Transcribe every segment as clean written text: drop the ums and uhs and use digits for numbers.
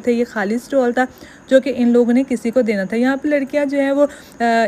थे। ये खाली स्टॉल था जो कि इन लोगों ने किसी को देना था। यहाँ पे लड़कियाँ जो है वो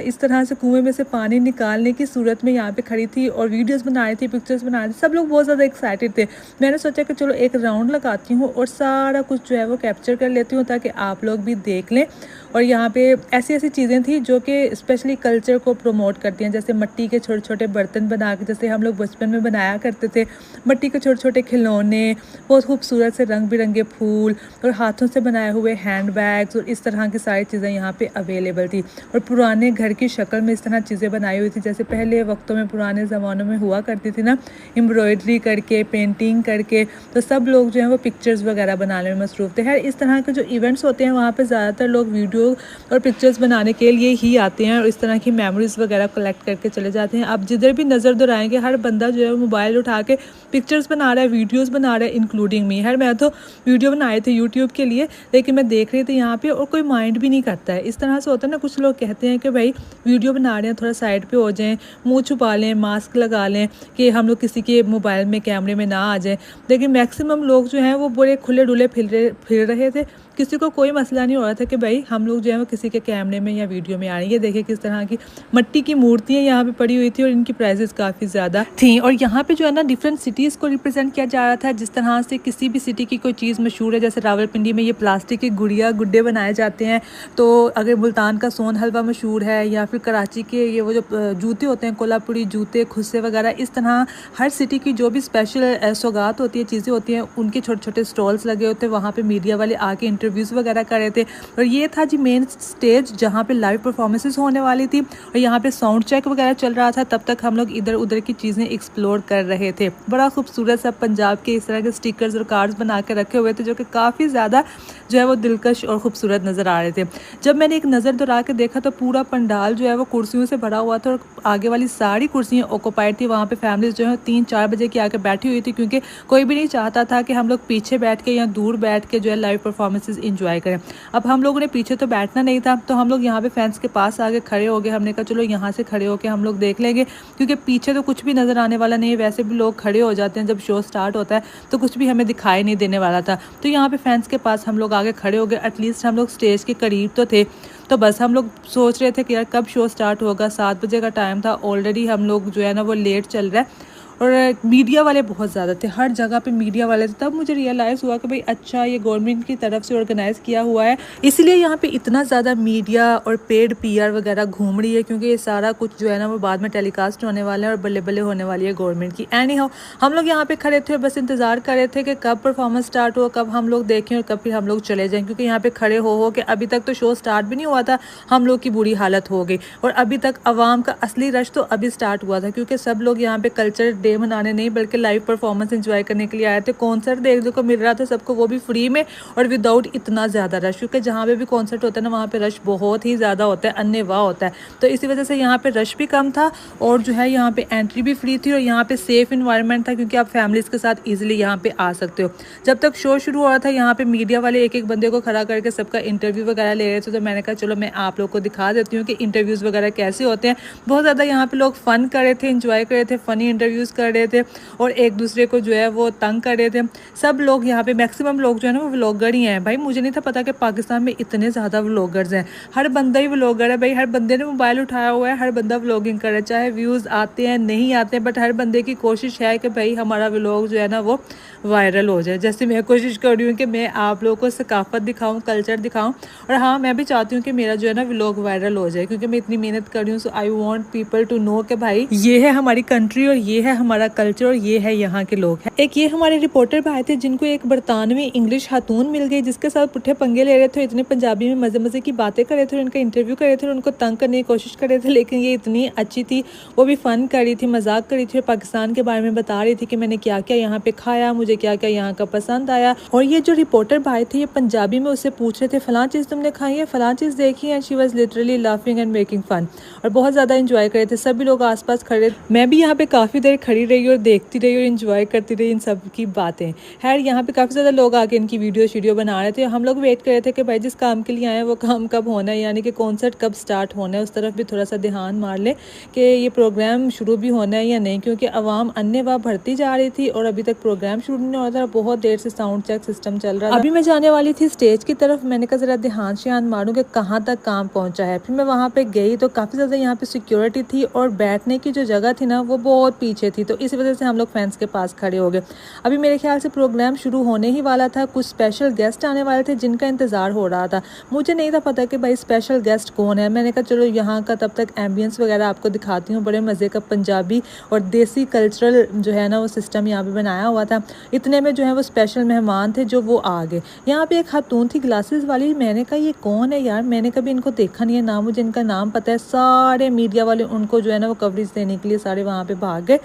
इस तरह से कुएं में से पानी निकालने की सूरत में यहाँ पे खड़ी थी और वीडियोस बना रही थी, पिक्चर्स बना रही थी। सब लोग बहुत ज़्यादा एक्साइटेड थे। मैंने सोचा कि चलो एक राउंड लगाती हूँ और सारा कुछ जो है वो कैप्चर कर लेती हूँ ताकि आप लोग भी देख लें। और यहाँ पे ऐसी ऐसी चीज़ें थी जो कि स्पेशली कल्चर को प्रमोट करती हैं, जैसे मिट्टी के छोटे छोटे बर्तन बना के, जैसे हम लोग बचपन में बनाया करते थे, मिट्टी के छोटे छोटे खिलौने, बहुत खूबसूरत से रंग बिरंगे फूल और हाथों से बनाए हुए हैंड बैग्स और इस तरह की सारी चीज़ें यहाँ पे अवेलेबल थी। और पुराने घर की शक्ल में इस तरह चीज़ें बनाई हुई थी, जैसे पहले वक्तों में पुराने ज़मानों में हुआ करती थी ना, एम्ब्रॉयडरी करके, पेंटिंग करके। तो सब लोग जो है वो पिक्चर्स वगैरह बनाने में मसरूफ़ थे। खैर इस तरह के जो इवेंट्स होते हैं वहाँ पर ज़्यादातर लोग वीडियो और पिक्चर्स बनाने के लिए ही आते हैं और इस तरह की मेमोरीज वगैरह कलेक्ट करके चले जाते हैं। अब जिधर भी नज़र दोहराएंगे हर बंदा जो है मोबाइल उठा के पिक्चर्स बना रहा है, वीडियोस बना रहा है, इंक्लूडिंग मी। खैर मैं तो वीडियो बनाए थे यूट्यूब के लिए, लेकिन मैं देख रही थी यहाँ पे और कोई माइंड भी नहीं करता है। इस तरह से होता है ना, कुछ लोग कहते हैं कि भाई वीडियो बना रहे हैं थोड़ा साइड पे हो जाएं, मुंह छुपा लें, मास्क लगा लें कि हम लोग किसी के मोबाइल में कैमरे में ना आ जाएं। लेकिन मैक्सिमम लोग जो हैं वो बड़े खुले डुले फिर रहे थे। किसी को कोई मसला नहीं हो रहा था कि भाई हम लोग जो है वो किसी के कैमरे में या वीडियो में आ रही है। देखिए किस तरह की मिट्टी की मूर्तियाँ यहाँ पे पड़ी हुई थी और इनकी प्राइसेस काफ़ी ज़्यादा थी। और यहाँ पे जो है ना डिफरेंट सिटीज़ को रिप्रेजेंट किया जा रहा था। जिस तरह से किसी भी सिटी की कोई चीज़ मशहूर है, जैसे रावलपिंडी में ये प्लास्टिक की गुड्डे बनाए जाते हैं, तो अगर मुल्तान का सोन हलवा मशहूर है, या फिर कराची के ये वो जो जूते होते हैं, कोल्हापुरी जूते, खुस्से वगैरह, इस तरह हर सिटी की जो भी स्पेशल सौगात होती है, चीज़ें होती हैं, उनके छोटे छोटे स्टॉल्स लगे होते हैं। वहाँ पर मीडिया वाले आके इंटरव्यूज़ वगैरह कर रहे थे। और ये था जी मेन स्टेज जहाँ पे लाइव परफॉर्मेंसेस होने वाली थी और यहाँ पे साउंड चेक वगैरह चल रहा था। तब तक हम लोग इधर उधर की चीज़ें एक्सप्लोर कर रहे थे। बड़ा खूबसूरत सा पंजाब के इस तरह के स्टिकर्स और कार्ड्स बना के रखे हुए थे जो कि काफ़ी ज़्यादा जो है वो दिलकश और खूबसूरत नज़र आ रहे थे। जब मैंने एक नज़र दौड़ा के देखा तो पूरा पंडाल जो है वो कुर्सियों से भरा हुआ था और आगे वाली सारी कुर्सियाँ ऑक्यूपाइड थी। वहाँ पे फैमिलीज जो है 3-4 बजे की आके बैठी हुई थी, क्योंकि कोई भी नहीं चाहता था कि हम लोग पीछे बैठ के या दूर बैठ के जो है लाइव परफॉर्मेंसेस इंजॉय करें। अब हम लोगों ने पीछे तो बैठना नहीं था, तो हम लोग यहाँ पे फैंस के पास आके खड़े हो गए। हमने कहा चलो यहाँ से खड़े होके हम लोग देख लेंगे, क्योंकि पीछे तो कुछ भी नज़र आने वाला नहीं है। वैसे भी लोग खड़े हो जाते हैं जब शो स्टार्ट होता है, तो कुछ भी हमें दिखाई नहीं देने वाला था। तो यहाँ पे फैंस के पास हम लोग आगे खड़े हो गए। एटलीस्ट हम लोग स्टेज के करीब तो थे। तो बस हम लोग सोच रहे थे कि यार कब शो स्टार्ट होगा। 7 बजे का टाइम था, ऑलरेडी हम लोग जो है ना वो लेट चल रहा है। और मीडिया वाले बहुत ज़्यादा थे, हर जगह पे मीडिया वाले थे। तब मुझे रियलाइज़ हुआ कि भाई अच्छा ये गवर्नमेंट की तरफ से ऑर्गेनाइज़ किया हुआ है, इसलिए यहाँ पे इतना ज़्यादा मीडिया और पेड पीआर वगैरह घूम रही है, क्योंकि ये सारा कुछ जो है ना वो बाद में टेलीकास्ट होने वाला है और बल्ले बल्ले होने वाली है गवर्नमेंट की। एनी हाउ हम लोग यहाँ पे खड़े थे और बस इंतज़ार कर रहे थे कि कब परफॉर्मेंस स्टार्ट हो, कब हम लोग देखें और कब फिर हम लोग चले जाएँ, क्योंकि यहाँ पे खड़े हो के अभी तक तो शो स्टार्ट भी नहीं हुआ था, हम लोग की बुरी हालत हो गई। और अभी तक आवाम का असली रश तो अभी स्टार्ट हुआ था, क्योंकि सब लोग यहाँ पे कल्चर डे मनाने नहीं बल्कि लाइव परफॉर्मेंस एंजॉय करने के लिए आए थे। कॉन्सर्ट देखने को मिल रहा था सबको, वो भी फ्री में और विदाउट इतना ज़्यादा रश, क्योंकि जहाँ पे भी कॉन्सर्ट होता है ना वहाँ पे रश बहुत ही ज़्यादा होता है, अन्यवाह होता है। तो इसी वजह से यहाँ पे रश भी कम था और जो है यहाँ पे एंट्री भी फ्री थी और यहाँ पे सेफ इन्वायरमेंट था, क्योंकि आप फैमिलीज़ के साथ ईजिली यहाँ पे आ सकते हो। जब तक शो शुरू हो रहा था यहाँ पे मीडिया वाले एक एक बंदे को खड़ा करके सबका इंटरव्यू वगैरह ले रहे थे। तो मैंने कहा चलो मैं आप लोग को दिखा देती हूँ कि इंटरव्यूज़ वगैरह कैसे होते हैं। बहुत ज़्यादा यहाँ पे लोग फ़न कर रहे थे, इंजॉय कर रहे थे, फ़नी इंटरव्यूज़ कर रहे थे और एक दूसरे को जो है वो तंग कर रहे थे। सब लोग यहाँ पे मैक्सिमम लोग जो है ना वो व्लॉगर ही हैं। भाई मुझे नहीं था पता कि पाकिस्तान में इतने ज़्यादा व्लॉगर्स हैं। हर बंदा ही व्लॉगर है भाई, हर बंदे ने मोबाइल उठाया हुआ है, हर बंदा व्लॉगिंग कर रहा है। चाहे व्यूज़ आते हैं नहीं आते हैं, बट हर बंदे की कोशिश है कि भाई हमारा व्लॉग जो है ना वो वायरल हो जाए। जैसे मैं कोशिश कर रही हूँ कि मैं आप लोगों को सकाफत दिखाऊँ, कल्चर दिखाऊँ, और हाँ मैं भी चाहती हूँ कि मेरा जो है ना व्लॉग वायरल हो जाए, क्योंकि मैं इतनी मेहनत कर रही हूँ। So I want people to know कि भाई ये है हमारी कंट्री और ये है हमारा कल्चर और ये है यहाँ के लोग हैं। एक ये हमारे रिपोर्टर भाई थे जिनको एक बरतानवी इंग्लिश खातून मिल गई, जिसके साथ पुट्ठे पंगे ले रहे थे, इतने पंजाबी में मज़े मज़े की बातें कर रहे थे, उनका इंटरव्यू कर रहे थे, उनको तंग करने की कोशिश कर रहे थे। लेकिन ये इतनी अच्छी थी, वो भी फ़न कर रही थी, मजाक कर रही थी और पाकिस्तान के बारे में बता रही थी कि मैंने क्या क्या यहाँ पे खाया, मुझे क्या क्या यहाँ का पसंद आया। और ये जो रिपोर्टर भाई थे ये पंजाबी में उससे पूछ रहे थे फलां चीज़ तुमने खाई है, फलां चीज़ देखी है। She was literally laughing and making fun और बहुत ज़्यादा इंजॉय कर रहे थे। सभी लोग आसपास खड़े, मैं भी यहाँ पे काफ़ी देर खड़ी खड़ी रही और देखती रही और इन्जॉय करती रही इन सब की बातें। खैर यहाँ पे काफ़ी ज़्यादा लोग आके इनकी वीडियो बना रहे थे। हम लोग वेट कर रहे थे कि भाई जिस काम के लिए आए वो काम कब होना है, यानी कि कॉन्सर्ट कब स्टार्ट होना है, उस तरफ भी थोड़ा सा ध्यान मार ले कि ये प्रोग्राम शुरू भी होना है या नहीं, क्योंकि आवाम अन्य वाह भरती जा रही थी और अभी तक प्रोग्राम शुरू नहीं हो रहा था। बहुत देर से साउंड चेक सिस्टम चल रहा था। अभी मैं जाने वाली थी स्टेज की तरफ, मैंने कहा ज़रा ध्यान श्यान मारूँ कि कहाँ तक काम पहुँचा है। फिर मैं वहाँ पे गई तो काफ़ी ज़्यादा यहाँ पे सिक्योरिटी थी और बैठने की जो जगह थी ना वो बहुत पीछे थी, तो इस वजह से हम लोग फैंस के पास खड़े हो गए। अभी मेरे ख्याल से प्रोग्राम शुरू होने ही वाला था, कुछ स्पेशल गेस्ट आने वाले थे जिनका इंतज़ार हो रहा था। मुझे नहीं था पता कि भाई स्पेशल गेस्ट कौन है। मैंने कहा चलो यहाँ का तब तक एम्बियंस वगैरह आपको दिखाती हूँ। बड़े मज़े का पंजाबी और देसी कल्चरल जो है ना वो सिस्टम यहाँ पे बनाया हुआ था। इतने में जो है वो स्पेशल मेहमान थे जो वो आ गए। यहाँ पे एक खातून थी ग्लासेस वाली, मैंने कहा ये कौन है यार, मैंने कभी इनको देखा नहीं है, ना मुझे इनका नाम पता है। सारे मीडिया वाले उनको जो है ना वो कवरेज देने के लिए सारे वहाँ पे भाग गए।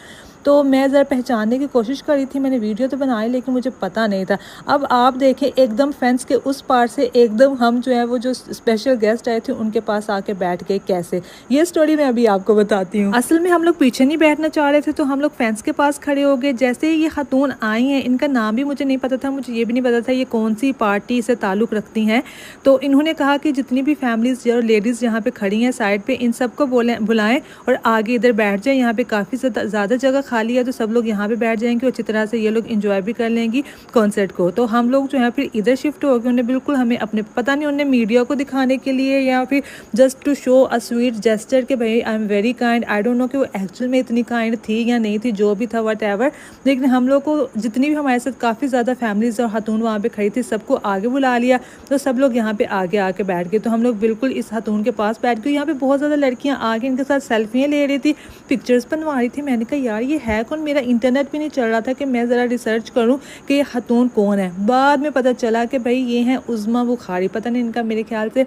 तो मैं ज़रा पहचानने की कोशिश करी थी, मैंने वीडियो तो बनाई लेकिन मुझे पता नहीं था। अब आप देखें एकदम फेंस के उस पार से एकदम हम जो है वो जो स्पेशल गेस्ट आए थे उनके पास आके बैठ गए कैसे, ये स्टोरी मैं अभी आपको बताती हूँ। असल में हम लोग पीछे नहीं बैठना चाह रहे थे तो हम लोग फेंस के पास खड़े हो गए। जैसे ही ये खातून आई हैं, इनका नाम भी मुझे नहीं पता था, मुझे ये भी नहीं पता था ये कौन सी पार्टी से ताल्लुक़ रखती हैं। तो इन्होंने कहा कि जितनी भी फैमिलीज और लेडीज़ यहाँ पे खड़ी हैं साइड पे, इन सबको बुलाएं और आगे इधर बैठ जाएं। यहाँ पे काफ़ी ज़्यादा जगह खाली है तो सब लोग यहाँ पे बैठ जाएंगे और अच्छी तरह से ये लोग एंजॉय भी कर लेंगी कॉन्सर्ट को। तो हम लोग जो है फिर इधर शिफ्ट हो गए। उन्हें बिल्कुल हमें अपने पता नहीं उन्हें मीडिया को दिखाने के लिए या फिर just to show a sweet gesture कि भाई I am very kind. I don't know कि वो एक्चुअल में इतनी काइंड थी या नहीं थी, जो भी था वट एवर। लेकिन हम लोग को जितनी भी हमारे साथ काफ़ी ज़्यादा फैमिलीज और खातून वहाँ पे खड़ी थी सबको आगे बुला लिया, तो सब लोग यहाँ पे आगे आके बैठ गए। तो हम लोग बिल्कुल इस खातून के पास बैठ गए। यहाँ पे बहुत ज़्यादा लड़कियाँ आगे इनके साथ सेल्फियाँ ले रही थी, पिक्चर्स बनवा रही थी। मैंने कहा यार ये है कौन, मेरा इंटरनेट भी नहीं चल रहा था कि मैं ज़रा रिसर्च करूं कि ये खातून कौन है। बाद में पता चला कि भाई ये हैं उज़्मा बुखारी, पता नहीं इनका मेरे ख्याल से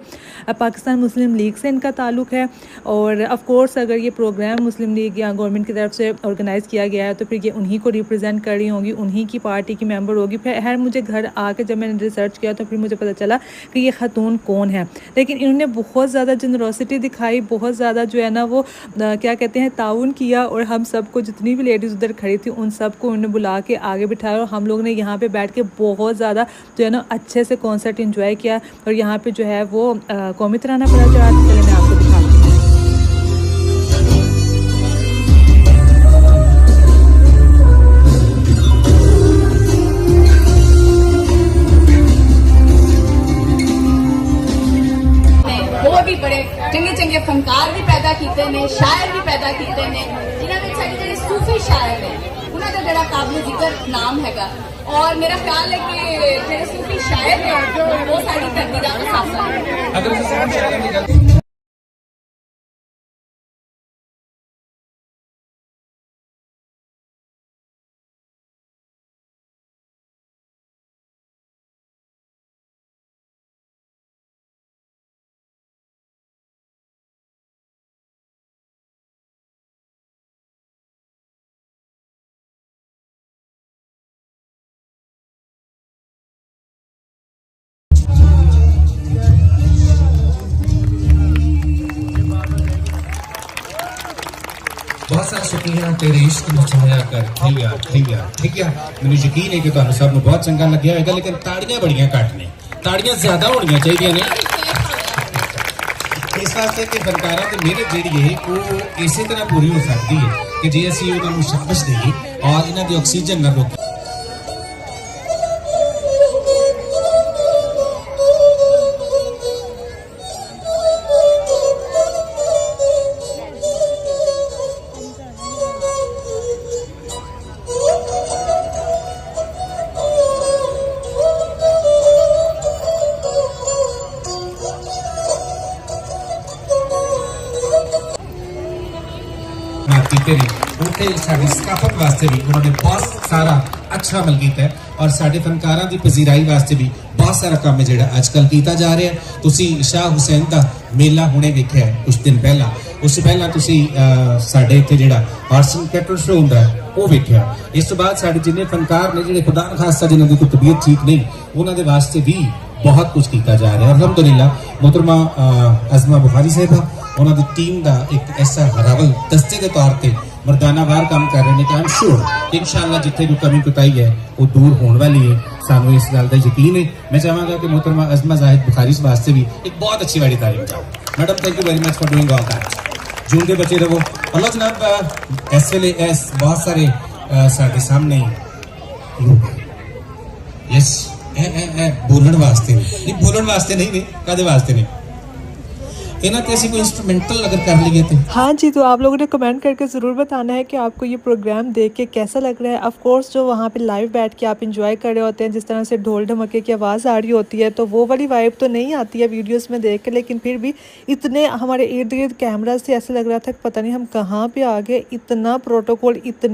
पाकिस्तान मुस्लिम लीग से इनका ताल्लुक़ है। और ऑफ कोर्स अगर ये प्रोग्राम मुस्लिम लीग या गवर्नमेंट की तरफ से ऑर्गेनाइज़ किया गया है तो फिर ये उन्हीं को रिप्रेजेंट कर रही होंगी, उन्हीं की पार्टी की मेंबर होगी। फिर मुझे घर आके जब मैंने रिसर्च किया तो फिर मुझे पता चला कि ये खातून कौन है। लेकिन इन्होंने बहुत ज़्यादा जनरोसिटी दिखाई, बहुत ज़्यादा जो है ना वो क्या कहते हैं ताउन किया, और हम सबको जितनी भी लेडीज़ उधर खड़ी थी उन सबको उन्होंने बुला के आगे बिठाया और हम लोग ने यहाँ पे बैठ के बहुत ज़्यादा जो है ना अच्छे से कॉन्सर्ट एंजॉय किया। और यहाँ पे जो है वो कौमी तराना पड़ा चढ़ा, चले मैं आपको दिखाती हूँ। भी बड़े चंगे चंगे फनकार भी पैदा किए ने, शायर भी पैदा किए ने, जिन्होंने साढ़े सूफी शायर ने उन्होंने जरा काबिल जिक्र नाम हैगा। और मेरा ख्याल है कि जो सूफी शायर है वो साड़ी धरती का असासा है। बहुत सारा शुक्रिया तेरे इश्क में छाया कर ठीक है। मैंने यकीन है कि तुहानू सब बहुत चंगा लग्या होगा, लेकिन ताड़ियां बड़ियां घट ने, ताड़ियां ज्यादा होनी चाहिए ने इस वास्ते कि फनकारां दी मेहनत जिहड़ी है वो इसी तरह पूरी हो सकती है कि जे असीं उन्हां नूं शाबाश देईए और इन्हां दी ऑक्सीजन ना रोकीए। सकाफत वास्ते भी उन्होंने बहुत सारा अच्छा अमल किया है और साडे फनकारां दी पजीराई वास्ते भी बहुत सारा काम है जिहड़ा अजकल किया जा रहा है। तुसी शाह हुसैन दा मेला हुणे वेखिआ है कुछ दिन पहला, उससे पहला तुसी साडे इत्थे जिहड़ा हार्सन कैटल शो हुंदा है वो वेखिआ। इस तो बाद साडे जिन्ने फनकार ने जिहड़े खुदा न खासा जिन्हां दी कोई तबीयत ठीक नहीं उन्हां दे वास्ते भी बहुत कुछ किया जा रहा है। अल्हम्दुलिल्लाह मोहतरमा अज़मा बुखारी साहिबा उन्होंने टीम का एक ऐसा हरावल दस्ते के तौर पर मर्दाना वार काम कर रहे हैं कि आई एम श्योर इंशाअल्लाह जिथे कोई कमी कुताही है वो दूर होने वाली है। सानू इस गल का यकीन है। मैं चाहांगा कि मोहतरमा अज़मा जाहिद बुखारी वास्ते भी एक बहुत अच्छी वाली तारीफ जाओ। Madam thank you very much for doing all that. जूंदे बचे रहो। अल्लाह जनाब इस वेले इस बहुत सारे साडे सामने लोग यस बोलने वास्ते नहीं बोलने वास्ते नहीं कदे वास्ते नहीं इन्हां ते असीं कोई इंस्ट्रूमेंटल अगर कर लिए तो हाँ जी, तो आप लोगों ने कमेंट करके ज़रूर बताना है कि आपको ये प्रोग्राम देख के कैसा लग रहा है। ऑफ कोर्स जो वहाँ पे लाइव बैठ के आप इंजॉय कर रहे होते हैं, जिस तरह से ढोल ढमके की आवाज़ आ रही होती है, तो वो वाली वाइब तो नहीं आती है वीडियोस में देख के, लेकिन फिर भी इतने हमारे इर्द गिर्द कैमरा से ऐसा लग रहा था कि पता नहीं हम कहाँ पे आ गए। इतना प्रोटोकॉल, इतने